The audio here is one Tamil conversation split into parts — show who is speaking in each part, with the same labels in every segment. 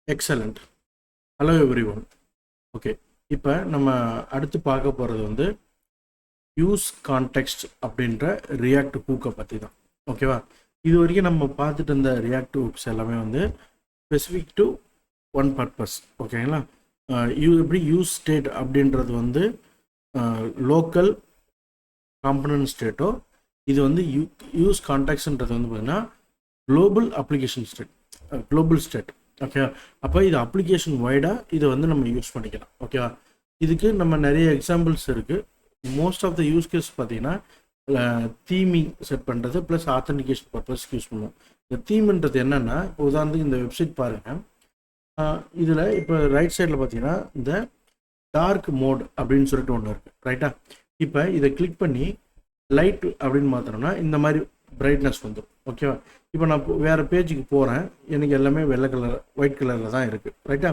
Speaker 1: Excellent. Hello every one. Okay, இப்போ நம்ம அடுத்து பார்க்க போகிறது வந்து யூஸ் கான்டெக்ஸ்ட் அப்படின்ற ரியாக்ட் ஹூக்கை பற்றி தான். ஓகேவா? இது வரைக்கும் நம்ம பார்த்துட்டு இருந்த ரியாக்ட் ஹூக்ஸ் எல்லாமே வந்து ஸ்பெசிஃபிக் டு ஒன் பர்பஸ். ஓகேங்களா? எப்படி யூஸ் ஸ்டேட் அப்படின்றது வந்து லோக்கல் காம்பனன்ட் ஸ்டேட்டோ, இது வந்து யூஸ் கான்டெக்ஸ்ன்றது வந்து பார்த்திங்கன்னா global application state, global state. ஓகேவா? அப்போ இது அப்ளிகேஷன் வைடாக இதை வந்து நம்ம யூஸ் பண்ணிக்கலாம். ஓகேவா? இதுக்கு நம்ம நிறைய எக்ஸாம்பிள்ஸ் இருக்குது. Most of the use case பார்த்தீங்கன்னா தீமிங் செட் பண்ணுறது ப்ளஸ் ஆத்தன்டிகேஷன் பர்பஸ்க்கு யூஸ் பண்ணுவோம். இந்த தீம்ன்றது என்னென்னா, இப்போ உதாரணத்துக்கு இந்த வெப்சைட் பாருங்கள். இதில் இப்போ ரைட் சைடில் பார்த்தீங்கன்னா இந்த டார்க் மோட் அப்படின்னு சொல்லிட்டு ஒன்று இருக்குது, ரைட்டா? இப்போ இதை கிளிக் பண்ணி லைட் அப்படின்னு மாற்றினோம்னா இந்த மாதிரி பிரைட்னஸ் வந்துடும். ஓகேவா? இப்போ நான் வேறு பேஜுக்கு போகிறேன், எனக்கு எல்லாமே வெள்ளை கலர் ஒயிட் கலரில் தான் இருக்குது, ரைட்டா?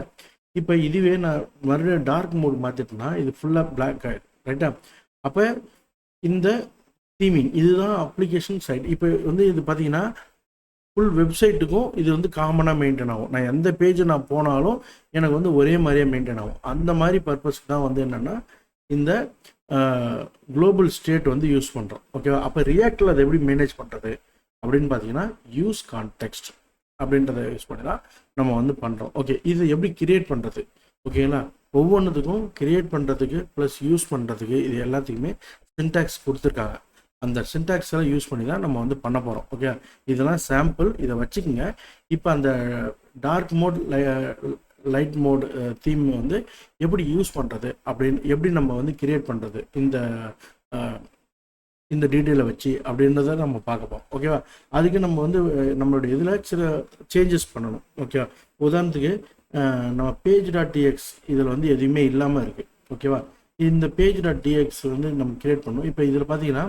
Speaker 1: இப்போ இதுவே நான் மறுபடியும் டார்க் மோட் மாற்றிட்டேன்னா இது ஃபுல்லாக பிளாக் ஆகிடும், ரைட்டா? அப்போ இந்த தீமிங் இதுதான் அப்ளிகேஷன் சைட். இப்போ வந்து இது பார்த்தீங்கன்னா ஃபுல் வெப்சைட்டுக்கும் இது வந்து காமனாக மெயின்டைன் ஆகும். நான் எந்த பேஜை நான் போனாலும் எனக்கு வந்து ஒரே மாதிரியே மெயின்டைன் ஆகும். அந்த மாதிரி பர்பஸ்க்கு தான் வந்து என்னென்னா இந்த குளோபல் ஸ்டேட் வந்து யூஸ் பண்ணுறோம். ஓகேவா? அப்போ ரியாக்டில் அதை எப்படி மேனேஜ் பண்ணுறது அப்படின்னு பார்த்தீங்கன்னா யூஸ் கான்டெக்ஸ்ட் அப்படின்றத யூஸ் பண்ணி தான் நம்ம வந்து பண்ணுறோம். ஓகே, இது எப்படி கிரியேட் பண்ணுறது? ஓகேங்களா? ஒவ்வொன்றுத்துக்கும் கிரியேட் பண்ணுறதுக்கு ப்ளஸ் யூஸ் பண்ணுறதுக்கு இது எல்லாத்துக்குமே சின்டாக்ஸ் கொடுத்துருக்காங்க. அந்த சின்டாக்ஸ் எல்லாம் யூஸ் பண்ணி தான் நம்ம வந்து பண்ண போகிறோம். ஓகே, இதெல்லாம் சாம்பிள், இதை வச்சுக்கோங்க. இப்போ அந்த dark mode light mode theme வந்து எப்படி யூஸ் பண்ணுறது அப்படின்னு, எப்படி நம்ம வந்து கிரியேட் பண்ணுறது இந்த டீட்டெயிலை வச்சு அப்படின்றத நம்ம பார்க்கப்போம். ஓகேவா? அதுக்கு நம்ம வந்து நம்மளுடைய இதில் சில சேஞ்சஸ் பண்ணணும். ஓகேவா? உதாரணத்துக்கு நம்ம page.txt இதில் வந்து எதுவுமே இல்லாமல் இருக்குது. ஓகேவா? இந்த page.txt வந்து நம்ம கிரியேட் பண்ணணும். இப்போ இதில் பார்த்தீங்கன்னா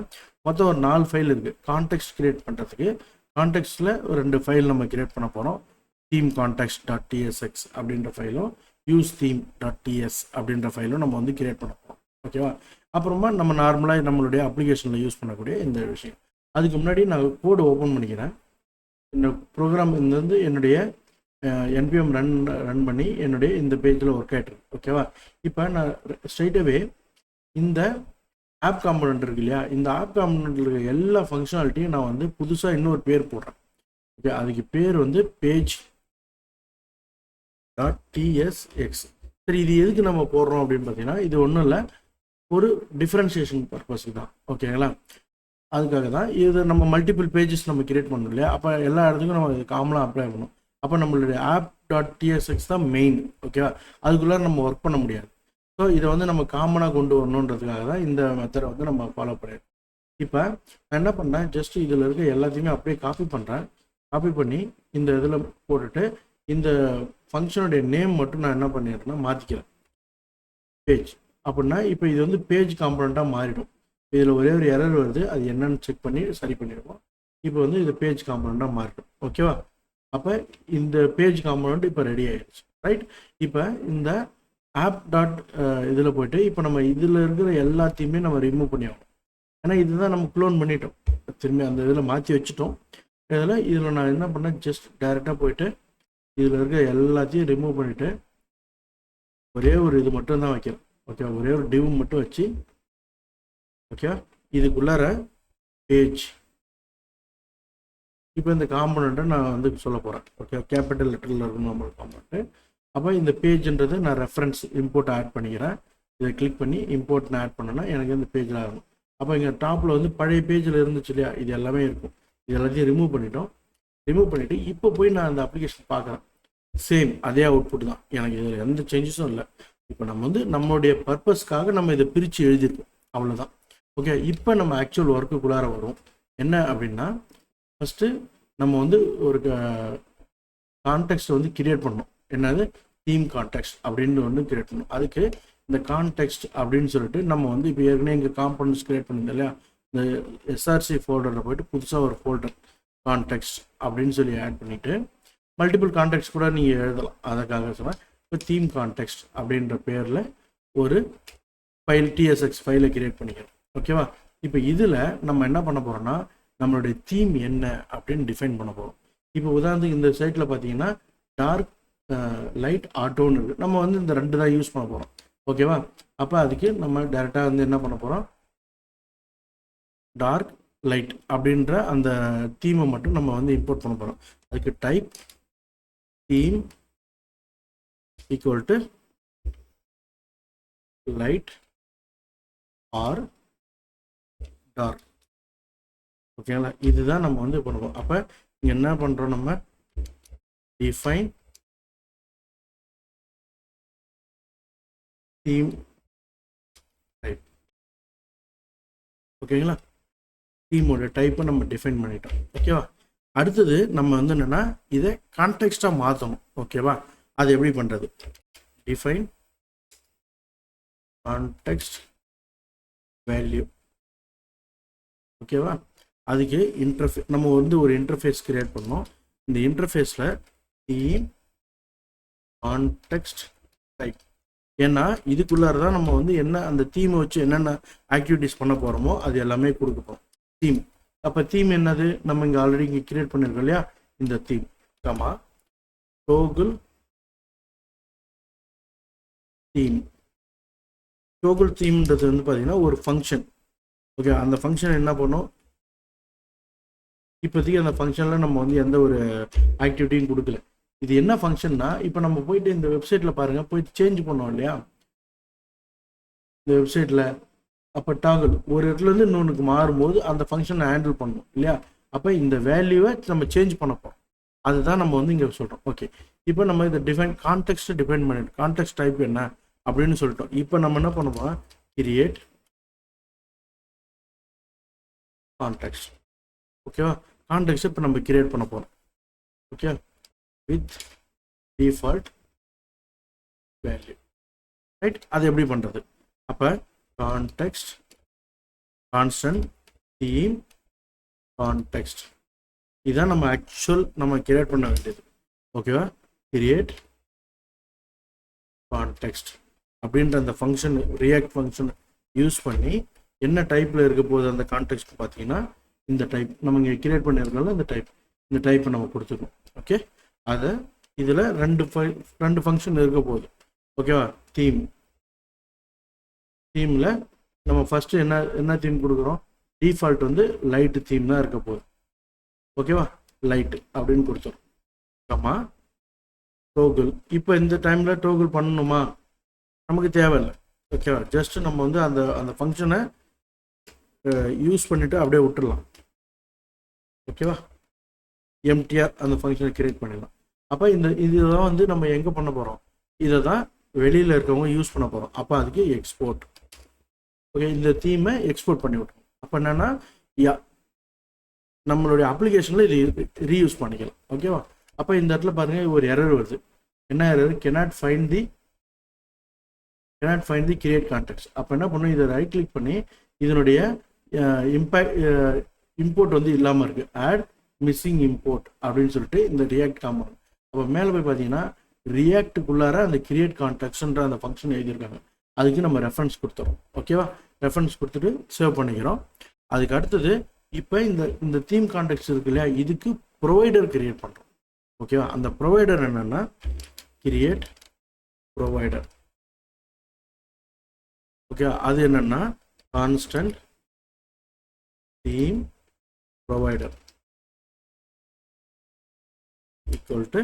Speaker 1: மொத்தம் ஒரு 4 ஃபைல் இருக்குது. கான்டெக்ஸ்ட் கிரியேட் பண்ணுறதுக்கு கான்டெக்ஸ்டில் ஒரு 2 ஃபைல் நம்ம கிரியேட் பண்ண போகிறோம். தீம் context.tsx அப்படின்ற ஃபைலும் யூஸ் theme.ts அப்படின்ற ஃபைலும் நம்ம வந்து கிரியேட் பண்ண போகிறோம். ஓகேவா? அப்புறமா நம்ம நார்மலாக நம்மளுடைய அப்ளிகேஷனில் யூஸ் பண்ணக்கூடிய இந்த விஷயம். அதுக்கு முன்னாடி நான் கோடு ஓப்பன் பண்ணிக்கிறேன். இந்த ப்ரோக்ராம் இந்த வந்து என்னுடைய என்பிஎம் ரன் பண்ணி என்னுடைய இந்த பேஜில் ஒர்க் ஆகிட்டுருக்கு. ஓகேவா? இப்போ நான் ஸ்ட்ரைட்டாகவே இந்த ஆப் காம்பனண்ட் இருக்கு இல்லையா, இந்த ஆப் காம்பனண்ட்டில் இருக்க எல்லா ஃபங்க்ஷனாலிட்டியும் நான் வந்து புதுசாக இன்னொரு பேர் போடுறேன். ஓகே, அதுக்கு பேர் வந்து page.tsx. சரி, இது எதுக்கு நம்ம போடுறோம் அப்படின்னு பார்த்தீங்கன்னா, இது ஒன்றும் இல்லை, ஒரு டிஃப்ரென்ஷியேஷன் பர்பஸ்க்கு தான். ஓகேங்களா? அதுக்காக தான் இது நம்ம மல்டிபிள் பேஜஸ் நம்ம கிரியேட் பண்ணணும் இல்லையா, அப்போ எல்லா இடத்துக்கும் நம்ம இது காமனாக அப்ளை பண்ணணும். அப்போ நம்மளுடைய app.tsx தான் மெயின். ஓகேவா? அதுக்குள்ளே நம்ம ஒர்க் பண்ண முடியாது. ஸோ இதை வந்து நம்ம காமனாக கொண்டு வரணுன்றதுக்காக தான் இந்த மெத்தடை வந்து நம்ம ஃபாலோ பண்ணிடுறோம். இப்போ நான் என்ன பண்ணேன், ஜஸ்ட் இதில் இருக்க எல்லாத்தையுமே அப்படியே காப்பி பண்ணுறேன். காப்பி பண்ணி இந்த இதில் போட்டுட்டு இந்த ஃபங்க்ஷனுடைய நேம் மட்டும் நான் என்ன பண்ணிடுறேன்னா மாற்றிக்கிறேன், பேஜ் அப்படின்னா. இப்போ இது வந்து பேஜ் காம்பனண்ட்டாக மாறிடும். இதில் ஒரே ஒரு எரர் வருது, அது என்னன்னு செக் பண்ணி சரி பண்ணிடுவோம். இப்போ வந்து இது பேஜ் காம்பனண்ட்டாக மாறிடும். ஓகேவா? அப்போ இந்த பேஜ் காம்பனண்ட் இப்போ ரெடி ஆகிடுச்சு, ரைட்? இப்போ இந்த app. இதில் போய்ட்டு இப்போ நம்ம இதில் இருக்கிற எல்லாத்தையுமே நம்ம ரிமூவ் பண்ணி ஆகணும். ஏன்னா இதுதான் நம்ம க்ளோன் பண்ணிட்டோம், திரும்பி அந்த இதில் மாற்றி வச்சுட்டோம். இதில் நான் என்ன பண்ணேன், ஜஸ்ட் டைரெக்டாக போயிட்டு இதில் இருக்க எல்லாத்தையும் ரிமூவ் பண்ணிவிட்டு ஒரே ஒரு இது மட்டும் தான் வைக்கிறேன். ஓகே, ஒரே ஒரு டிவ் மட்டும் வச்சு, ஓகே, இதுக்குள்ளார பேஜ். இப்போ இந்த காம்பனண்ட்டை நான் வந்து சொல்ல போகிறேன். ஓகே, கேபிட்டல் லெட்டரில் இருக்கணும் நம்ம காம்பனண்ட்டு. அப்போ இந்த பேஜ்ன்றது நான் ரெஃபரன்ஸ் இம்போர்ட் ஆட் பண்ணிக்கிறேன். இதை கிளிக் பண்ணி இம்போர்ட் நான் ஆட் பண்ணேன்னா எனக்கு இந்த பேஜில் ஆகணும். அப்போ இங்கே டாப்பில் வந்து பழைய பேஜில் இருந்துச்சு இல்லையா, இது எல்லாமே இருக்கும். இது எல்லாத்தையும் ரிமூவ் பண்ணிட்டோம். ரிமூவ் பண்ணிவிட்டு இப்போ போய் நான் அந்த அப்ளிகேஷன் பார்க்குறேன். சேம் அதே அவுட்புட் தான், எனக்கு இதில் எந்த சேஞ்சஸும் இல்லை. இப்போ நம்ம வந்து நம்மளுடைய பர்பஸ்க்காக நம்ம இதை பிரித்து எழுதியிருக்கோம், அவ்வளோதான். ஓகே, இப்போ நம்ம ஆக்சுவல் ஒர்க்குக்குள்ளார வரும். என்ன அப்படின்னா, ஃபஸ்ட்டு நம்ம வந்து ஒரு கான்டெக்ஸ்ட் வந்து கிரியேட் பண்ணணும். என்னது, தீம் கான்டெக்ஸ்ட் அப்படின்னு ஒன்று கிரியேட் பண்ணணும். அதுக்கு இந்த கான்டெக்ஸ்ட் அப்படின்னு சொல்லிட்டு நம்ம வந்து இப்போ ஏற்கனவே இங்கே காம்பனண்ட்ஸ் கிரியேட் பண்ணியிருந்தோம் இல்லையா, இந்த எஸ்ஆர்சி ஃபோல்டரில் போய்ட்டு புதுசாக ஒரு ஃபோல்டர் கான்டெக்ஸ்ட் அப்படின்னு சொல்லி ஆட் பண்ணிவிட்டு மல்டிபிள் கான்டெக்ஸ்ட் கூட நீங்கள் எழுதலாம். அதுக்காக சொன்னால் இப்போ தீம் கான்டெக்ஸ்ட் அப்படின்ற பேரில் ஒரு ஃபைல் டிஎஸ்எக்ஸ் ஃபைலை கிரியேட் பண்ணிக்கிறோம். ஓகேவா? இப்போ இதில் நம்ம என்ன பண்ண போகிறோம்னா, நம்மளுடைய தீம் என்ன அப்படின்னு டிஃபைன் பண்ண போகிறோம். இப்போ உதாரணத்துக்கு இந்த சைட்டில் பார்த்தீங்கன்னா டார்க் லைட் ஆட்டோன்னு இருக்குது. நம்ம வந்து இந்த 2 தான் யூஸ் பண்ண போகிறோம். ஓகேவா? அப்போ அதுக்கு நம்ம டேரெக்டாக வந்து என்ன பண்ண போகிறோம், டார்க் லைட் அப்படின்ற அந்த தீமை மட்டும் நம்ம வந்து இம்போர்ட் பண்ண போகிறோம். அதுக்கு type theme equal to light or dark. ஓகேங்களா? இதுதான் நம்ம வந்து பண்ணுவோம். அப்போ இங்கே என்ன பண்ணுறோம், நம்ம டிஃபைன் தீம் டைப். ஓகேங்களா? தீமோட டைப்பை நம்ம டிஃபைன் பண்ணிட்டோம். ஓகேவா? அடுத்தது நம்ம வந்து என்னென்னா இதை கான்டெக்ஸ்டாக மாற்றணும். ஓகேவா? அது எப்படி பண்ணுறது, டிஃபைன் கான்டெக்ஸ்ட் வேல்யூ. ஓகேவா? அதுக்கு நம்ம வந்து ஒரு இன்டர்ஃபேஸ் கிரியேட் பண்ணோம். இந்த இன்டர்ஃபேஸில் தீம் கான்டெக்ஸ்ட் டைப், ஏன்னா இதுக்குள்ளார தான் நம்ம வந்து என்ன அந்த தீமை வச்சு என்னென்ன ஆக்டிவிட்டிஸ் பண்ண போகிறோமோ அது எல்லாமே கொடுக்கப்போம். தீம், அப்போ தீம் என்னது, நம்ம இங்கே ஆல்ரெடி இங்கே கிரியேட் பண்ணியிருக்கோம் இல்லையா, இந்த தீம் கமா டோகுல் தீம். டோகுல் தீம்ன்றது வந்து பார்த்தீங்கன்னா ஒரு ஃபங்க்ஷன். ஓகே, அந்த ஃபங்க்ஷன் என்ன பண்ணும், இப்போதைக்கு அந்த ஃபங்க்ஷனில் நம்ம வந்து எந்த ஒரு ஆக்டிவிட்டியும் கொடுக்கல. இது என்ன ஃபங்க்ஷன்னா, இப்போ நம்ம போயிட்டு இந்த வெப்சைட்டில் பாருங்கள், போயிட்டு சேஞ்ச் பண்ணோம் இல்லையா இந்த வெப்சைட்டில், அப்போ டாகுல் ஒரு இடத்துலேருந்து இன்னொன்றுக்கு மாறும்போது அந்த ஃபங்க்ஷனை ஹேண்டில் பண்ணணும் இல்லையா. அப்போ இந்த வேல்யூவை நம்ம சேஞ்ச் பண்ண போகிறோம், அதுதான் நம்ம வந்து இங்கே சொல்கிறோம். ஓகே, இப்போ நம்ம இதை டிஃபைன் கான்டெக்ஸ்ட்டை டிஃபைன் பண்ணிட்டோம். கான்டெக்ஸ்ட் டைப் என்ன அப்படின்னு சொல்லிட்டோம். இப்போ நம்ம என்ன பண்ண போகிறோம், கிரியேட் கான்டெக்ஸ்ட். ஓகேவா? கான்டெக்ஸ்ட் இப்போ நம்ம கிரியேட் பண்ண போகிறோம். Okay, with default value. Right, அது எப்படி பண்ணுறது, அப்போ கான்டெக்ஸ்ட் கான்ஸ்டன்ட் தீம் கான்டெக்ஸ்ட், இதுதான் நம்ம ஆக்சுவல் நம்ம கிரியேட் பண்ண வேண்டியது. ஓகேவா? கிரியேட் கான்டெக்ஸ்ட் அப்படின்ற அந்த ஃபங்க்ஷன், ரியாக்ட் ஃபங்க்ஷன் யூஸ் பண்ணி என்ன டைப்பில் இருக்க போகுது அந்த கான்டெக்ஸ்ட் பார்த்தீங்கன்னா இந்த டைப் நம்ம இங்கே கிரியேட் பண்ணியிருக்கோம்ல, இந்த டைப்பை நம்ம கொடுத்துருக்கோம். ஓகே, அதை இதில் ரெண்டு ஃபங்க்ஷன் இருக்க போகுது. ஓகேவா? தீமில் நம்ம ஃபஸ்ட்டு என்ன தீம் கொடுக்குறோம், டிஃபால்ட் வந்து லைட்டு தீம் தான் இருக்க போகுது. ஓகேவா? லைட்டு அப்படின்னு கொடுத்துரும். ஆமா, டோகுல். இப்போ இந்த டைமில் டோகுல் பண்ணணுமா, நமக்கு தேவையில்லை. ஓகேவா? ஜஸ்ட் நம்ம வந்து அந்த ஃபங்க்ஷனை யூஸ் பண்ணிவிட்டு அப்படியே விட்டுடலாம். ஓகேவா? எம்டிஆர் அந்த ஃபங்க்ஷனை கிரியேட் பண்ணிடலாம். அப்போ இதுதான் வந்து நம்ம எங்கே பண்ண போகிறோம், இதை தான் வெளியில் இருக்கவங்க யூஸ் பண்ண போகிறோம். அப்போ அதுக்கு எக்ஸ்போர்ட். ஓகே, இந்த தீமை எக்ஸ்போர்ட் பண்ணி விட்டுரும். அப்போ என்னென்னா நம்மளுடைய அப்ளிகேஷனில் இது ரீயூஸ் பண்ணிக்கலாம். ஓகேவா? அப்போ இந்த இடத்துல பாருங்கள் ஒரு எரர் வருது. என்ன error, cannot find the create context. அப்போ என்ன பண்ணும், இதை ரைட் கிளிக் பண்ணி இதனுடைய இம்போர்ட் வந்து இல்லாமல் இருக்குது, ஆட் மிஸ்ஸிங் இம்போர்ட் அப்படின்னு சொல்லிட்டு இந்த ரியாக்ட் காம்பவுண்ட். அப்போ மேலே போய் பார்த்தீங்கன்னா ரியாக்டுக்குள்ளார அந்த கிரியேட் கான்டெக்ட்ன்ற அந்த ஃபங்க்ஷன் எழுதியிருக்காங்க. அதுக்கு நம்ம ரெஃபரன்ஸ் கொடுத்துறோம். ஓகேவா? ரெஃபரன்ஸ் கொடுத்துட்டு சேவ் பண்ணிக்கிறோம். அதுக்கு அடுத்தது இப்போ இந்த தீம் கான்டெக்ட் இருக்கு இல்லையா, இதுக்கு ப்ரொவைடர் கிரியேட் பண்ணுறோம். ஓகேவா? அந்த ப்ரொவைடர் என்னென்னா கிரியேட் ப்ரொவைடர். ஓகே, அது என்னென்னா constant theme provider equal to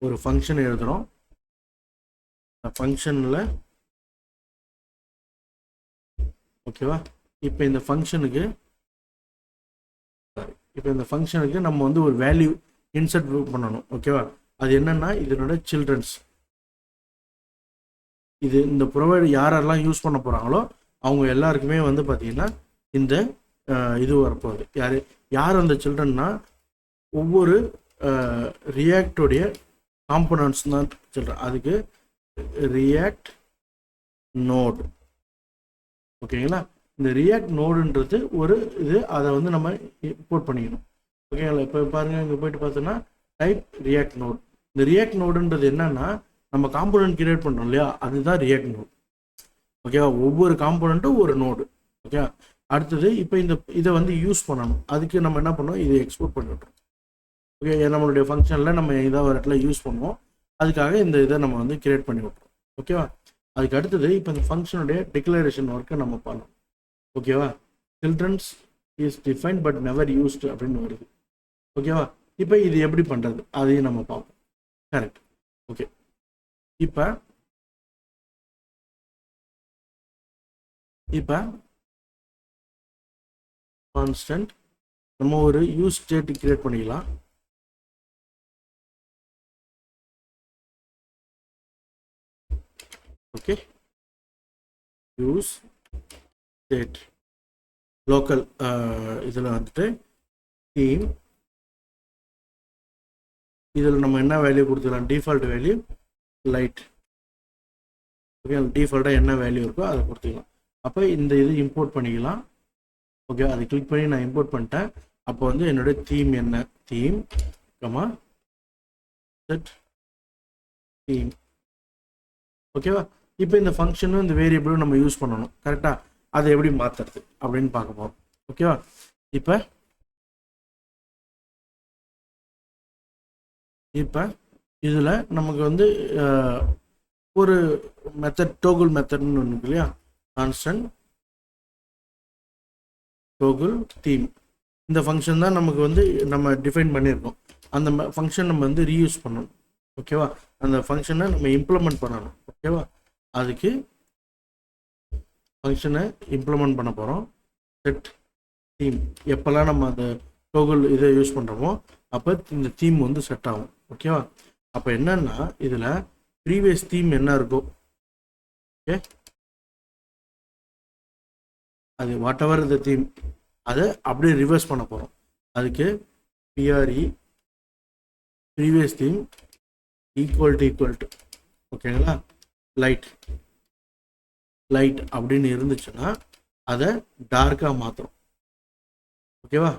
Speaker 1: ஒரு ஃபங்க்ஷன் எழுதுகிறோம். ஃபங்க்ஷனில் ஓகேவா, இப்போ இந்த ஃபங்க்ஷனுக்கு நம்ம வந்து ஒரு வேல்யூ இன்சர்ட் பண்ணணும். ஓகேவா? அது என்னன்னா இதனோட சில்ட்ரன்ஸ். இந்த ப்ரொவைடர் யாரெல்லாம் யூஸ் பண்ண போகிறாங்களோ அவங்க எல்லாருக்குமே வந்து பார்த்தீங்கன்னா இந்த இது வரப்போகுது. யார் அந்த சில்ட்ரன்னா ஒவ்வொரு ரியாக்டோடைய காம்பனன்ட்ஸ் தான் சில்ட்ரன். அதுக்கு ரியாக்ட் நோடு. ஓகேங்களா? இந்த ரியாக்ட் நோடுன்றது ஒரு அதை வந்து நம்ம இம்போர்ட் பண்ணிக்கணும். ஓகேங்களா? இப்போ பாருங்கள், இங்கே போயிட்டு பார்த்தோன்னா டைப் ரியாக்ட் நோடு. இந்த ரியாக்ட் நோடுன்றது என்னன்னா நம்ம காம்போனன்ட் கிரியேட் பண்ணுறோம் இல்லையா, அதுதான் ரியாக்ட் நோடு. ஓகேவா? ஒவ்வொரு காம்போனண்ட்டும் ஒரு நோடு. ஓகே, அடுத்தது இப்போ இதை வந்து யூஸ் பண்ணணும். அதுக்கு நம்ம என்ன பண்ணோம், இதை எக்ஸ்போர்ட் பண்ணிவிட்டோம். ஓகே, நம்மளுடைய ஃபங்க்ஷனில் நம்ம ஏதாவது ஒரு இடத்துல யூஸ் பண்ணுவோம். அதுக்காக இந்த இதை நம்ம வந்து கிரியேட் பண்ணி விட்றோம். ஓகேவா? அதுக்கு அடுத்தது இப்போ இந்த ஃபங்க்ஷனுடைய டிக்ளரேஷன் ஒர்க்கை நம்ம பண்ணணும். ஓகேவா? Childrens is define but never used அப்படின்னு வருது. ஓகேவா? இப்போ இது எப்படி பண்ணுறது அதையும் நம்ம பார்ப்போம். கரெக்ட். ஓகே, இப்போ கான்ஸ்டன்ட் நம்ம ஒரு யூஸ் ஸ்டேட் கிரியேட் பண்ணிக்கலாம். ஓகே, யூஸ் ஸ்டேட் லோக்கல் இதில் வந்துட்டு தீம், இதில் நம்ம என்ன வேல்யூ கொடுத்துக்கலாம்? Default value light. ஓகே, டிஃபால்ட்டாக என்ன வேல்யூ இருக்கோ அதை கொடுத்துக்கலாம். அப்போ இந்த இது இம்போர்ட் பண்ணிக்கலாம். ஓகே, அதை கிளிக் பண்ணி நான் இம்போர்ட் பண்ணிட்டேன். அப்போ வந்து என்னுடைய தீம் என்ன? Theme comma set theme. ஓகேவா? இப்போ இந்த ஃபங்க்ஷனும் இந்த வேரியபிளும் நம்ம யூஸ் பண்ணணும். கரெக்டாக? அதை எப்படி மாற்றுறது அப்படின்னு பார்க்க போகிறோம். ஓகேவா? இப்போ இதில் நமக்கு வந்து ஒரு மெத்தட் டோகுல் மெத்தட்னு ஒன்று இருக்கு இல்லையா? கான்ஸ்டன்ட் டோகுல் தீம். இந்த ஃபங்க்ஷன் தான் நமக்கு வந்து நம்ம டிஃபைன் பண்ணியிருக்கோம். அந்த ஃபங்க்ஷன் நம்ம வந்து ரீயூஸ் பண்ணணும். ஓகேவா? அந்த ஃபங்க்ஷனை நம்ம இம்ப்ளிமெண்ட் பண்ணணும். ஓகேவா? அதுக்கு ஃபங்க்ஷனை இம்ப்ளிமெண்ட் பண்ண போகிறோம். Set theme. எப்போல்லாம் நம்ம அந்த டோகுல் இதை யூஸ் பண்ணுறோமோ அப்போ இந்த தீம் வந்து செட் ஆகும். ஓகேவா? அப்போ என்னன்னா இதில் ப்ரீவியஸ் தீம் என்ன இருக்கோ, ஓகே, அது வாட் எவர் த தீம் அதை அப்படியே ரிவர்ஸ் பண்ண போகிறோம். அதுக்கு BRE previous theme equal to ஓகேங்களா, லைட் அப்படின்னு இருந்துச்சுன்னா அதை டார்க்காக மாற்றுறோம். ஓகேவா?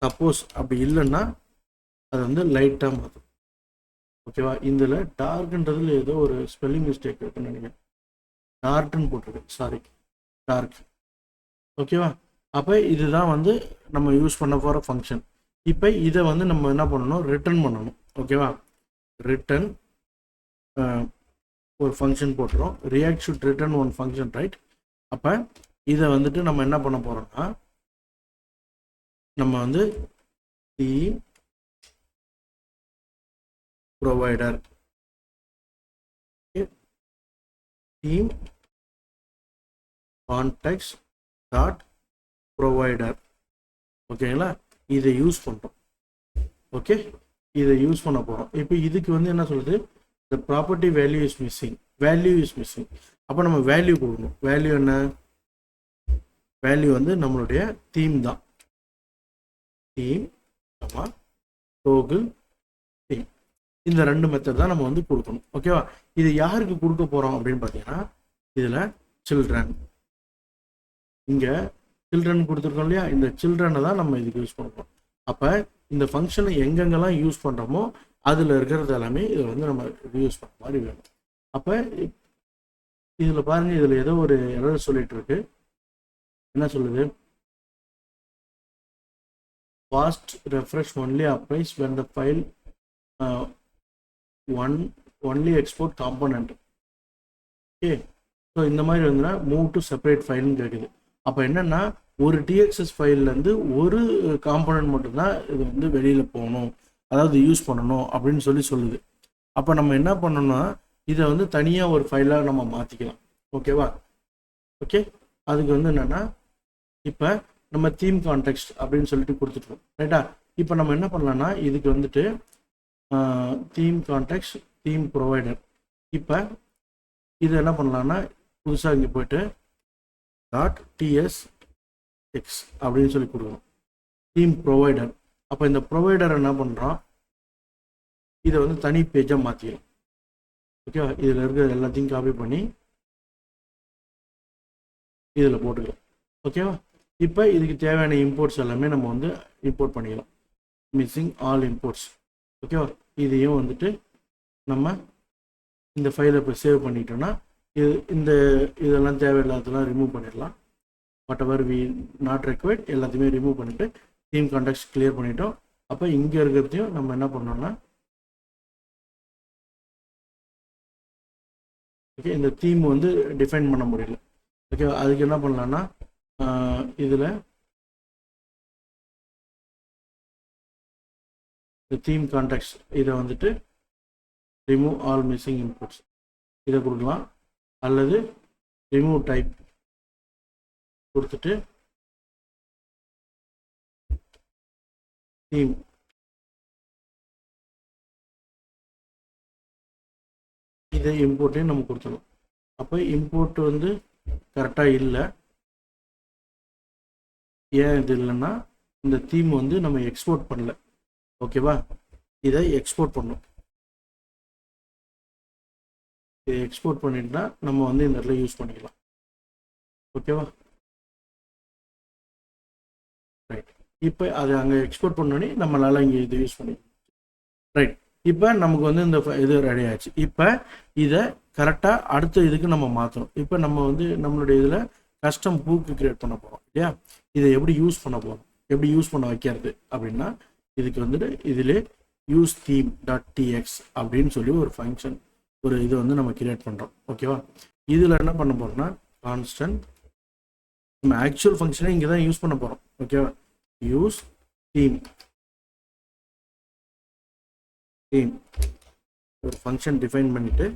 Speaker 1: சப்போஸ் அப்படி இல்லைன்னா அது வந்து லைட்டாக மாற்றும். ஓகேவா? இதில் டார்க்ன்றதுல ஏதோ ஒரு ஸ்பெல்லிங் மிஸ்டேக் இருக்குன்னு நினைக்கிறேன். டார்க்னு போட்டிருக்கு, சாரி, டார்க். ஓகேவா? அப்போ இதுதான் வந்து நம்ம யூஸ் பண்ண போகிற ஃபங்க்ஷன். இப்போ இதை வந்து நம்ம என்ன பண்ணணும்? ரிட்டர்ன் பண்ணணும். ஓகேவா? ரிட்டர்ன் ஒரு ஃபங்க்ஷன் போட்டுரும். React should return one function, right? அப்போ இதை வந்துட்டு நம்ம என்ன பண்ண போகிறோம்னா நம்ம வந்து theme provider, theme context dot provider. ஓகேங்களா? இதை யூஸ் பண்ணுறோம். ஓகே, இதை யூஸ் பண்ண போகிறோம். இப்போ இதுக்கு வந்து என்ன சொல்லுது? the property value is missing. அப்போ நம்ம வேல்யூ கொடுக்கணும். வேல்யூ என்ன? வேல்யூ வந்து நம்மளுடைய தீம் தான். தீம் டோகுல் தீம். இந்த ரெண்டு மெத்தட் தான் நம்ம வந்து கொடுக்கணும். ஓகேவா? இது யாருக்கு கொடுக்க போகிறோம் அப்படின்னு பார்த்தீங்கன்னா இதில் சில்ட்ரன், இங்கே சில்ட்ரன் கொடுத்துருக்கோம் இல்லையா? இந்த சில்ட்ரனை தான் நம்ம இதுக்கு யூஸ் பண்ணுறோம். அப்போ இந்த ஃபங்க்ஷனை எங்கெங்கெல்லாம் யூஸ் பண்ணுறோமோ அதில் இருக்கிறது எல்லாமே இதை வந்து நம்ம யூஸ் பண்ணுற மாதிரி வேணும். அப்போ இதில் பாருங்கள், இதில் ஏதோ ஒரு எரர் சொல்லிட்டு இருக்கு. என்ன சொல்லுது? Fast refresh only applies when the file only export component. Okay, so இந்த மாதிரி வந்துன்னா மூவ் டு செப்பரேட் ஃபைல்னு கேட்குது. அப்போ என்னென்னா ஒரு டிஎக்ஸ்எஸ் ஃபைல்லேருந்து ஒரு காம்பனண்ட் மட்டும்தான் இது வந்து வெளியில் போகணும், அதாவது யூஸ் பண்ணணும் அப்படின்னு சொல்லுது. அப்போ நம்ம என்ன பண்ணணும்னா இதை வந்து தனியாக ஒரு ஃபைலாக நம்ம மாற்றிக்கலாம். ஓகேவா? ஓகே, அதுக்கு வந்து என்னென்னா இப்போ நம்ம தீம் கான்டெக்ஸ்ட் அப்படின்னு சொல்லிட்டு கொடுத்துட்டோம், ரைட்டா? இப்போ நம்ம என்ன பண்ணலாம்னா இதுக்கு வந்துட்டு தீம் கான்டெக்ஸ்ட் தீம் ப்ரொவைடர். இப்போ இது என்ன பண்ணலான்னா புதுசாக இங்கே போய்ட்டு .tsx அப்படின்னு சொல்லி கொடுக்கணும், தீம் ப்ரொவைடர். அப்போ இந்த ப்ரொவைடர் என்ன பண்ணுறோம்? இதை வந்து தனி பேஜாக மாற்றிடும். ஓகேவா? இதில் இருக்கிற எல்லாத்தையும் காப்பி பண்ணி இதில் போட்டுக்கலாம். ஓகேவா? இப்போ இதுக்கு தேவையான இம்போர்ட்ஸ் எல்லாமே நம்ம வந்து இம்போர்ட் பண்ணிக்கலாம். Missing all imports. ஓகேவா? இதையும் வந்துட்டு நம்ம இந்த ஃபைலை இப்போ சேவ் பண்ணிட்டோம்னா இதெல்லாம் தேவையில்லாததெல்லாம் ரிமூவ் பண்ணிடலாம். Whatever we not required எல்லாத்தையுமே ரிமூவ் பண்ணிவிட்டு தீம் கான்டெக்ஸ்ட் கிளியர் பண்ணிட்டோம். அப்போ இங்கே இருக்கிறதையும் நம்ம என்ன பண்ணோம்னா ஓகே இந்த தீம் வந்து டிஃபைன் பண்ண முடியல. ஓகே அதுக்கு என்ன பண்ணலான்னா இதில் இந்த தீம் கான்டெக்ஸ்ட் இதை வந்துட்டு ரிமூவ் ஆல் மிஸ்ஸிங் இன்புட்ஸ் இதை கொடுக்கலாம். அல்லது ரிமூவ் டைப் கொடுத்துட்டு தீம் இதை இம்போர்ட்டையும் நம்ம கொடுத்துடலாம். அப்போ இம்போர்ட் வந்து கரெக்டாக இல்லை. ஏன் இது இல்லைன்னா இந்த தீம் வந்து நம்ம எக்ஸ்போர்ட் பண்ணல. ஓகேவா, இதை எக்ஸ்போர்ட் பண்ணணும். இதை எக்ஸ்போர்ட் பண்ணிட்டுனா நம்ம வந்து இந்த இடத்துல யூஸ் பண்ணிக்கலாம். ஓகேவா, ரைட். இப்போ அதை அங்கே எக்ஸ்போர்ட் பண்ணோன்னே நம்மளால் இங்கே இதை யூஸ் பண்ணிக்கலாம். ரைட், இப்போ நமக்கு வந்து இந்த இது ரெடி ஆச்சு. இப்போ இதை கரெக்டாக அடுத்த இதுக்கு நம்ம மாற்றணும். இப்போ நம்ம வந்து நம்மளுடைய இதில் கஸ்டம் ஹூக்கு கிரியேட் பண்ண போகிறோம் இல்லையா. இதை எப்படி யூஸ் பண்ண போகிறோம், எப்படி யூஸ் பண்ண வைக்கிறது அப்படின்னா இதுக்கு வந்துட்டு இதில் யூஸ் தீம் டாட் டிஎக்ஸ் அப்படின்னு சொல்லி ஒரு ஃபங்க்ஷன் ஒரு இது வந்து நம்ம கிரியேட் பண்ணுறோம். ஓகேவா, இதில் என்ன பண்ண போகிறோம்னா கான்ஸ்டன்ட் நம்ம ஆக்சுவல் ஃபங்க்ஷனை இங்கே தான் யூஸ் பண்ண போகிறோம். ஓகேவா, யூஸ் தீம் ஒரு ஃபங்க்ஷன் டிஃபைன் பண்ணிட்டு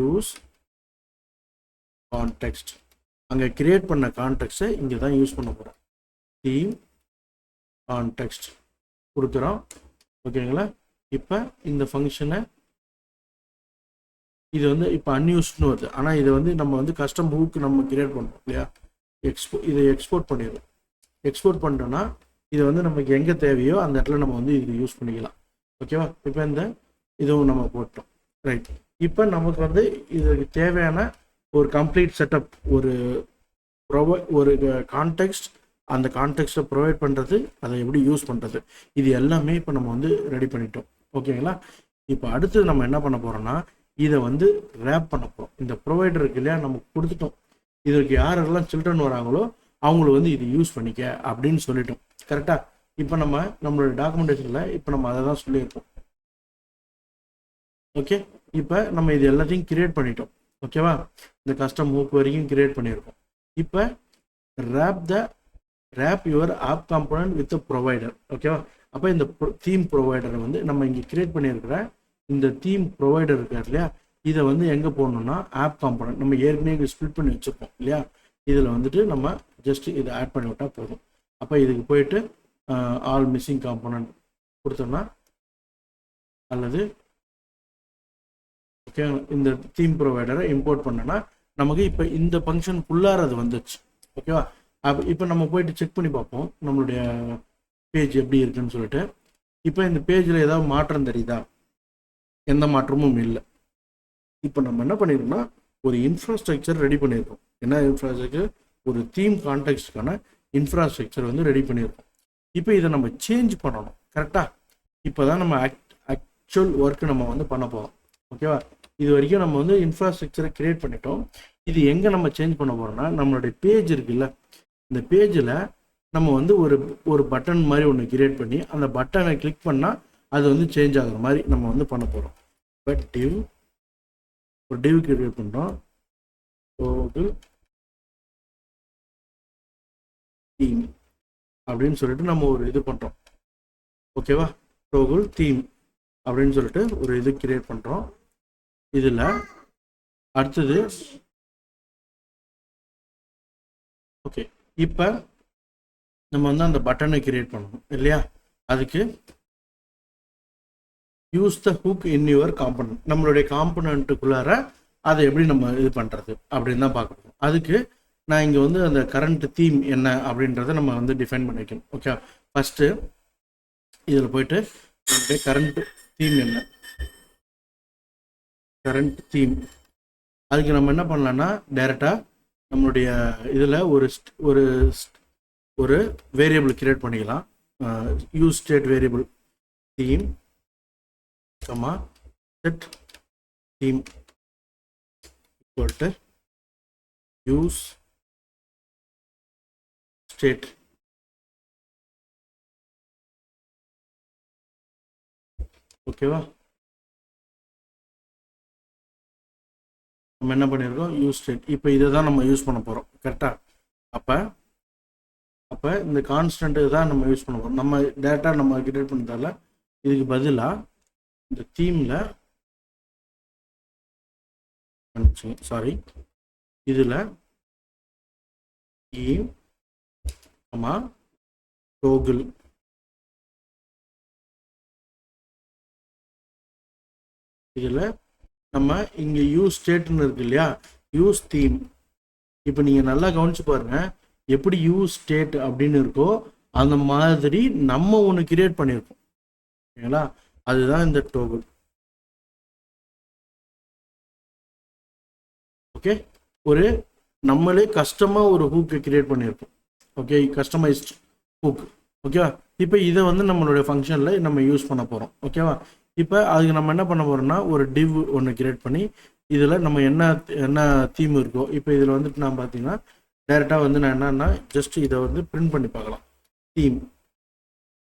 Speaker 1: யூஸ் கான்டெக்ஸ்ட் அங்கே கிரியேட் பண்ண கான்டெக்ஸ்ட்டை இங்கே தான் யூஸ் பண்ண போகிறோம். தீம் கான்டெக்ஸ்ட் கொடுக்குறோம். ஓகேங்களா, இப்போ இந்த ஃபங்க்ஷனை இது வந்து இப்போ அன்யூஸ்ட்னு வருது. ஆனால் இதை வந்து நம்ம வந்து கஸ்டம் ஹூக்கு நம்ம கிரியேட் பண்ணுறோம் இல்லையா. இதை எக்ஸ்போர்ட் பண்ணிடுறோம். எக்ஸ்போர்ட் பண்ணிட்டோன்னா இதை வந்து நமக்கு எங்கே தேவையோ அந்த இடத்துல நம்ம வந்து இது யூஸ் பண்ணிக்கலாம். ஓகேவா, இப்போ இந்த இதுவும் நம்ம போட்டோம். ரைட், இப்போ நமக்கு வந்து இதுக்கு தேவையான ஒரு கம்ப்ளீட் செட்டப் ஒரு கான்டெக்ஸ்ட், அந்த கான்டெக்ஸ்ட்டை ப்ரொவைட் பண்ணுறது, அதை எப்படி யூஸ் பண்ணுறது, இது எல்லாமே இப்போ நம்ம வந்து ரெடி பண்ணிட்டோம். ஓகேங்களா, இப்போ அடுத்து நம்ம என்ன பண்ண போகிறோம்னா இதை வந்து ரேப் பண்ண போகிறோம். இந்த ப்ரொவைடருக்கு இல்லையா நம்ம கொடுத்துட்டோம். இதற்கு யாரெல்லாம் சில்ட்ரன் வராங்களோ அவங்கள வந்து இது யூஸ் பண்ணிக்க அப்படின்னு சொல்லிட்டோம். கரெக்டாக, இப்போ நம்மளோட டாக்குமெண்டேஷனில் இப்போ நம்ம அதை தான் சொல்லியிருக்கோம். ஓகே, இப்போ நம்ம இது எல்லாத்தையும் கிரியேட் பண்ணிட்டோம். ஓகேவா, இந்த கஸ்டம் ஹூக் வரைக்கும் கிரியேட் பண்ணியிருக்கோம். இப்போ wrap your app component with provider. ஓகேவா, அப்போ இந்த தீம் ப்ரொவைடரை வந்து நம்ம இங்கே கிரியேட் பண்ணியிருக்கிற இந்த தீம் ப்ரொவைடர் இருக்கார் இல்லையா, இதை வந்து எங்கே போடணும்னா ஆப் காம்போனன்ட் நம்ம ஏற்கனவே ஸ்பிளிட் பண்ணி வச்சுருப்போம் இல்லையா, இதில் வந்துட்டு நம்ம ஜஸ்ட் இதை ஆட் பண்ணி விட்டால் போதும். அப்போ இதுக்கு போயிட்டு ஆல் மிஸ்ஸிங் காம்போனன்ட் கொடுத்தோம்னா அல்லது ஓகே இந்த தீம் ப்ரொவைடரை இம்போர்ட் பண்ணோன்னா நமக்கு இப்போ இந்த ஃபங்க்ஷன் ஃபுல்லாக அது வந்துச்சு. ஓகேவா, அப்போ இப்போ நம்ம போயிட்டு செக் பண்ணி பார்ப்போம் நம்மளுடைய பேஜ் எப்படி இருக்குன்னு சொல்லிட்டு. இப்போ இந்த பேஜில் ஏதாவது மாற்றம் தெரியுதா? எந்த மாற்றமும் இல்லை. இப்போ நம்ம என்ன பண்ணியிருக்கோம்னா ஒரு இன்ஃப்ராஸ்ட்ரக்சர் ரெடி பண்ணியிருக்கோம். என்ன இன்ஃப்ராஸ்ட்ரக்சர்? ஒரு தீம் கான்டெக்ஸ்டுக்கான இன்ஃப்ராஸ்ட்ரக்சர் வந்து ரெடி பண்ணியிருக்கோம். இப்போ இதை நம்ம சேஞ்ச் பண்ணணும். கரெக்டாக, இப்போ தான் நம்ம ஆக்சுவல் ஒர்க்கு நம்ம வந்து பண்ண போகிறோம். ஓகேவா, இது வரைக்கும் நம்ம வந்து இன்ஃப்ராஸ்ட்ரக்சரை கிரியேட் பண்ணிட்டோம். இது எங்கே நம்ம சேஞ்ச் பண்ண போகிறோம்னா நம்மளுடைய பேஜ் இருக்குல்ல, இந்த பேஜில் நம்ம வந்து ஒரு பட்டன் மாதிரி ஒன்று கிரியேட் பண்ணி அந்த பட்டனை கிளிக் பண்ணால் அது வந்து சேஞ்ச் ஆகுற மாதிரி நம்ம வந்து பண்ண போகிறோம். பட் ஒரு டிவ் கிரியேட் பண்ணுறோம். தீம் அப்படின்னு சொல்லிட்டு நம்ம ஒரு இது பண்ணுறோம். ஓகேவா, டோகுல் தீம் அப்படின்னு சொல்லிட்டு ஒரு இது கிரியேட் பண்ணுறோம். இதில் அடுத்தது ஓகே, இப்போ நம்ம வந்து அந்த பட்டனை கிரியேட் பண்ணணும் இல்லையா. அதுக்கு use the hook in your component, நம்மளுடைய காம்பனண்ட்டுக்குள்ளார அதை எப்படி நம்ம இது பண்ணுறது அப்படின்னு தான் பார்க்கணும். அதுக்கு நான் இங்கே வந்து அந்த கரண்ட் தீம் என்ன அப்படின்றத நம்ம வந்து டிஃபைன் பண்ணிக்கணும். ஓகே, ஃபஸ்ட்டு இதில் போயிட்டு நம்மளுடைய கரண்ட் தீம் என்ன, கரண்ட் தீம், அதுக்கு நம்ம என்ன பண்ணலான்னா டைரெக்டாக நம்மளுடைய இதில் ஒரு வேரியபிள் கிரியேட் பண்ணிக்கலாம். Use state variable theme comma set theme equal to use state ஓகேவா? நம்ம என்ன பண்ணியிருக்கோம், யூஸ் ஸ்டேட். இப்போ இதை தான் நம்ம யூஸ் பண்ண போகிறோம். கரெக்டாக? அப்போ அப்போ இந்த கான்ஸ்டன்ட்டு தான் நம்ம யூஸ் பண்ண போகிறோம். நம்ம டேட்டா நம்ம கிரியேட் பண்ணுறதால இதுக்கு பதிலாக இந்த தீமில் சாரி இதில் தீம் டோகிள் இதில் நம்ம இங்கே யூஸ் ஸ்டேட்னு இருக்கு இல்லையா, யூஸ் தீம். இப்போ நீங்கள் நல்லா கவனிச்சு பாருங்க, எப்படி யூஸ் ஸ்டேட் அப்படின்னு இருக்கோ அந்த மாதிரி நம்ம ஒன்று கிரியேட் பண்ணியிருக்கோம். ஓகேங்களா? அதுதான் இந்த டோகிள். ஓகே, ஒரு நம்மளே கஸ்டமாக ஒரு ஹூக்கை கிரியேட் பண்ணியிருக்கோம். Okay, customised hook. ஓகேவா? இப்போ இதை வந்து நம்மளுடைய ஃபங்க்ஷனில் நம்ம யூஸ் பண்ண போகிறோம். ஓகேவா? இப்போ அதுக்கு நம்ம என்ன பண்ண போகிறோம்னா, ஒரு டிவ் ஒன்று கிரியேட் பண்ணி இதில் நம்ம என்ன என்ன தீம் இருக்கோ, இப்போ இதில் வந்துட்டு நான் பார்த்தீங்கன்னா டேரெக்டாக வந்து நான் என்னன்னா ஜஸ்ட் இதை வந்து பிரிண்ட் பண்ணி பார்க்கலாம். தீம்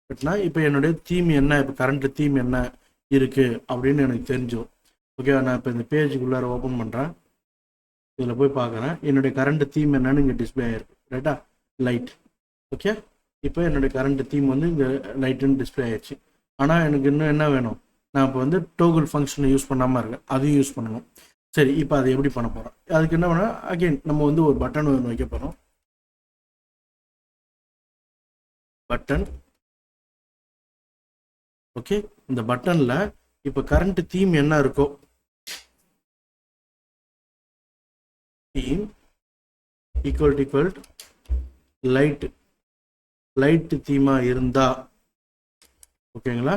Speaker 1: பட்னா இப்போ என்னுடைய தீம் என்ன, இப்போ கரண்ட் தீம் என்ன இருக்குது அப்படின்னு எனக்கு தெரிஞ்சிடும். ஓகேவா? நான் இப்போ இந்த பேஜுக்குள்ளார ஓப்பன் பண்ணுறேன். இதில் போய் பார்க்குறேன், என்னுடைய கரண்ட் தீம் என்னன்னு இங்கே டிஸ்பிளே ஆகிருக்கு. ரைட்டா? லைட். ஓகே, இப்போ என்னுடைய கரண்ட் தீம் வந்து இங்கே லைட்டுன்னு டிஸ்பிளே ஆயிடுச்சு. ஆனால் எனக்கு இன்னும் என்ன வேணும், நான் இப்போ வந்து டோகிள் ஃபங்க்ஷனை யூஸ் பண்ணாமல் இருக்கேன், அதையும் யூஸ் பண்ணணும். சரி, இப்போ அதை எப்படி பண்ண போகிறோம்? அதுக்கு என்ன பண்ணால் அகெயின் நம்ம வந்து ஒரு பட்டன் ஒன்று வைக்க போகிறோம். பட்டன். ஓகே, இந்த பட்டனில் இப்போ கரண்ட் தீம் என்ன இருக்கோ, தீம் ஈக்குவல் லைட் தீமாக இருந்தா, ஓகேங்களா,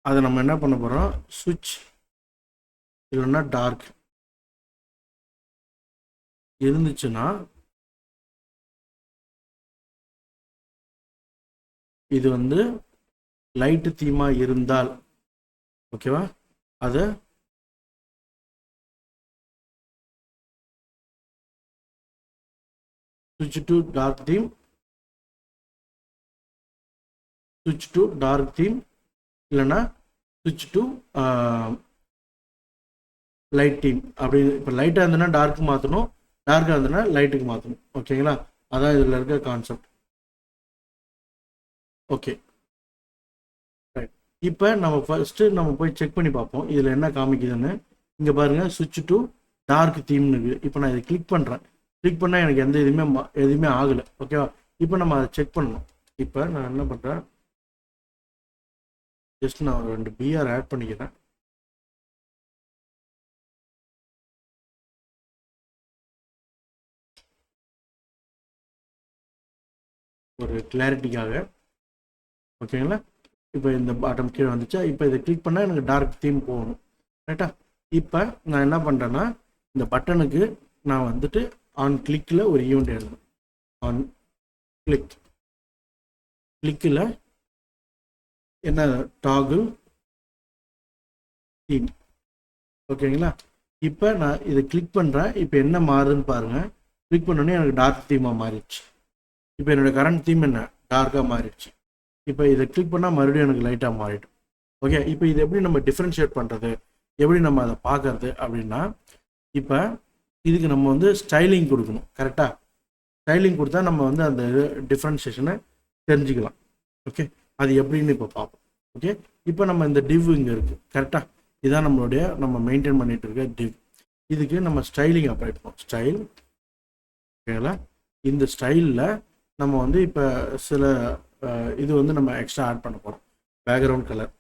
Speaker 1: அதை நம்ம என்ன பண்ண போகிறோம், சுவிட்ச் இல்லைன்னா டார்க் இருந்துச்சுன்னா இது வந்து லைட்டு தீமாக இருந்தால், ஓகேவா, அதை சுவிட்ச் டு டார்க் தீம், சுவிட்ச் டு டார்க் தீம் இல்லைன்னா சுவிட்ச் டு லைட் தீம். அப்படி இப்போ லைட்டாக இருந்ததுன்னா டார்க்கு மாற்றணும், டார்க்காக இருந்ததுன்னா லைட்டுக்கு மாற்றணும். ஓகேங்களா? அதான் இதில் இருக்க கான்செப்ட். Okay, right. இப்போ நம்ம ஃபஸ்ட்டு நம்ம போய் செக் பண்ணி பார்ப்போம் இதில் என்ன காமிக்குதுன்னு. இங்கே பாருங்கள், சுவிட்ச் டு டார்க் தீம்னு இருக்குது. இப்போ நான் இதை கிளிக் பண்ணுறேன். கிளிக் பண்ணால் எனக்கு எந்த எதுவுமே ஆகலை. ஓகேவா? இப்போ நம்ம அதை செக் பண்ணணும். இப்போ நான் என்ன பண்ணுறேன், ஜஸ்ட் நான் ஒரு 2 பிஆர் ஆட் பண்ணிக்கிறேன். ஒரு கிளாரிட்டிக்காக. ஓகேங்களா? இப்போ இந்த பாட்டம் கீழே வந்துச்சா, இப்போ இதை கிளிக் பண்ணால் எனக்கு டார்க் தீம் போகணும். ரைட்டா? இப்போ நான் என்ன பண்ணுறேன்னா, இந்த பட்டனுக்கு நான் வந்துட்டு ஆன் கிளிக்கில் ஒரு ஈவெண்ட் எழுதணும். ஆன் கிளிக்கில் என்ன, டாகிள் தீம். ஓகேங்களா? இப்போ நான் இதை கிளிக் பண்ணுறேன். இப்போ என்ன மாறுதுன்னு பாருங்கள். கிளிக் பண்ணோன்னே எனக்கு டார்க் தீமாக மாறிடுச்சு. இப்போ என்னோடய கரண்ட் தீம் என்ன, டார்க்காக மாறிடுச்சு. இப்போ இதை கிளிக் பண்ணால் மறுபடியும் எனக்கு லைட்டாக மாறிடும். ஓகே, இப்போ இது எப்படி நம்ம டிஃப்ரென்ஷியேட் பண்ணுறது, எப்படி நம்ம அதை பார்க்கறது அப்படின்னா, இப்போ இதுக்கு நம்ம வந்து ஸ்டைலிங் கொடுக்கணும். கரெக்டாக? ஸ்டைலிங் கொடுத்தா நம்ம வந்து அந்த டிஃப்ரென்ஷியேஷனை தெரிஞ்சுக்கலாம். ஓகே, அது எப்படின்னு இப்போ பார்ப்போம். ஓகே, இப்போ நம்ம இந்த டிவ் இங்கே இருக்குது. கரெக்டாக? இதுதான் நம்மளுடைய நம்ம மெயின்டைன் பண்ணிட்டு இருக்க டிவ். இதுக்கு நம்ம ஸ்டைலிங் அப்ளை பண்ணுவோம். ஸ்டைல். ஓகேங்களா? இந்த ஸ்டைலில் நம்ம வந்து இப்போ சில இது வந்து நம்ம எக்ஸ்ட்ரா ஆட் பண்ண போகிறோம். Background colour,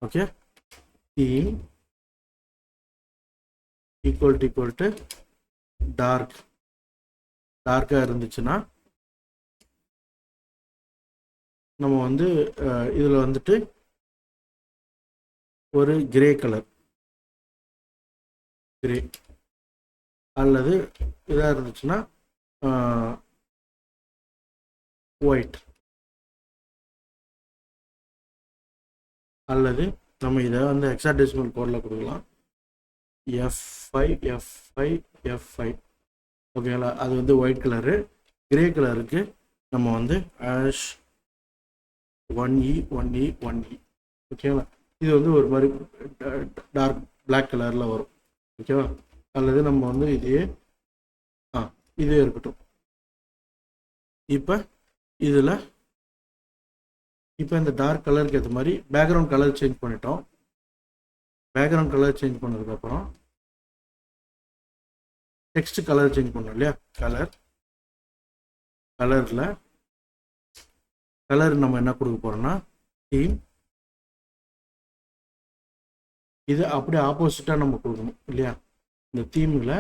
Speaker 1: okay. Theme equal to டார்க்காக இருந்துச்சுன்னா நம்ம வந்து இதில் வந்துட்டு ஒரு கிரே கலர், கிரே, அல்லது இதாக இருந்துச்சுன்னா ஒயிட், அல்லது நம்ம இதை வந்து ஹெக்ஸாடெசிமல் கோடில் கொடுக்கலாம். F5 ஓகேங்களா. அது வந்து ஒயிட் கலரு. கிரே கலருக்கு நம்ம வந்து ஆஷ் 1E ஓகேங்களா. இது வந்து ஒரு மாதிரி டார்க் பிளாக் கலரில் வரும். ஓகேவா. அல்லது நம்ம வந்து இதே இருக்கட்டும். இப்போ இதில் இந்த டார்க் கலருக்கு ஏற்ற மாதிரி பேக்ரவுண்ட் கலர் சேஞ்ச் பண்ணிட்டோம். பேக்ரவுண்ட் கலர் சேஞ்ச் பண்ணதுக்கப்புறம் டெக்ஸ்ட் கலர் சேஞ்ச் பண்ணோம் இல்லையா. கலர் நம்ம என்ன கொடுக்க போகிறோம்னா தீம். இது அப்படியே ஆப்போசிட்டாக நம்ம கொடுக்கணும் இல்லையா. இந்த தீமில்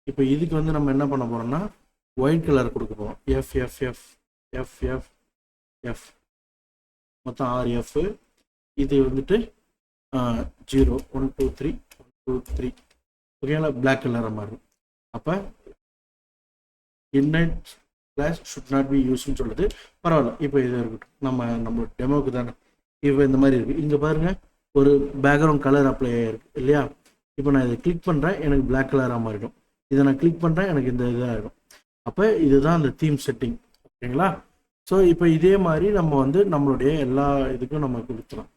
Speaker 1: இப்போ இதுக்கு வந்து நம்ம என்ன பண்ண போகிறோம்னா ஒயிட் கலர் கொடுக்க போகிறோம். எஃப் மொத்தம் 6 எஃப். இது வந்துட்டு 0 1 2 3 1 2 3 ஓகேங்களா. பிளாக் கலராக மாறும். அப்போ inline class should not be யூஸ்ன்னு சொல்லுது. பரவாயில்ல, இப்போ இது இருக்கட்டும். நம்ம டெமோக்கு தானே. இப்போ இந்த மாதிரி இருக்குது. இங்கே பாருங்கள், ஒரு பேக்ரவுண்ட் கலர் அப்ளை ஆகிருக்கு இல்லையா. இப்போ நான் இதை கிளிக் பண்ணுறேன், எனக்கு பிளாக் கலராக மாறிடும். இதை நான் கிளிக் பண்ணுறேன், எனக்கு இந்த இதாகிடும். அப்போ இதுதான் அந்த தீம் செட்டிங். ஓகேங்களா. ஸோ இப்போ இதே மாதிரி நம்ம வந்து நம்மளுடைய எல்லா இதுக்கும் நம்ம கொடுத்துலாம்.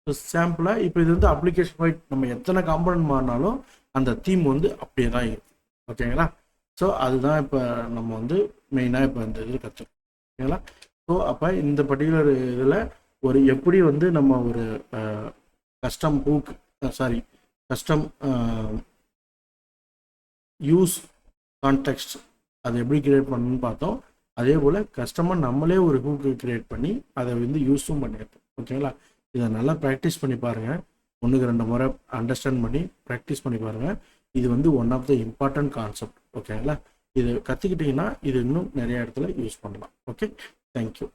Speaker 1: ஸோ சாம்பிளாக இப்போ இது வந்து அப்ளிகேஷன் வைட் நம்ம எத்தனை காம்பனன்ட் மாறினாலும் அந்த தீம் வந்து அப்படியே தான் இருக்கும். ஓகேங்களா. ஸோ அதுதான் இப்போ நம்ம வந்து மெயினாக இப்போ இந்த இதில் கற்றுக்கணும். ஓகேங்களா. ஸோ அப்போ இந்த பர்டிகுலர் இதில் ஒரு எப்படி வந்து நம்ம ஒரு கஸ்டம் யூஸ் கான்டெக்ஸ்ட் அதை எப்படி கிரியேட் பண்ணணும்னு பார்த்தோம். அதே போல் கஸ்டமர் நம்மளே ஒரு ஹூக்கு கிரியேட் பண்ணி அதை வந்து யூஸும் பண்ணியிருப்போம். ஓகேங்களா. இதை நல்லா ப்ராக்டிஸ் பண்ணி பாருங்கள். 1-2 முறை அண்டர்ஸ்டாண்ட் பண்ணி ப்ராக்டிஸ் பண்ணி பாருங்கள். இது வந்து one of the important concept. ஓகேங்களா. இது கற்றுக்கிட்டிங்கன்னா இது இன்னும் நிறைய இடத்துல யூஸ் பண்ணலாம். Okay, thank you.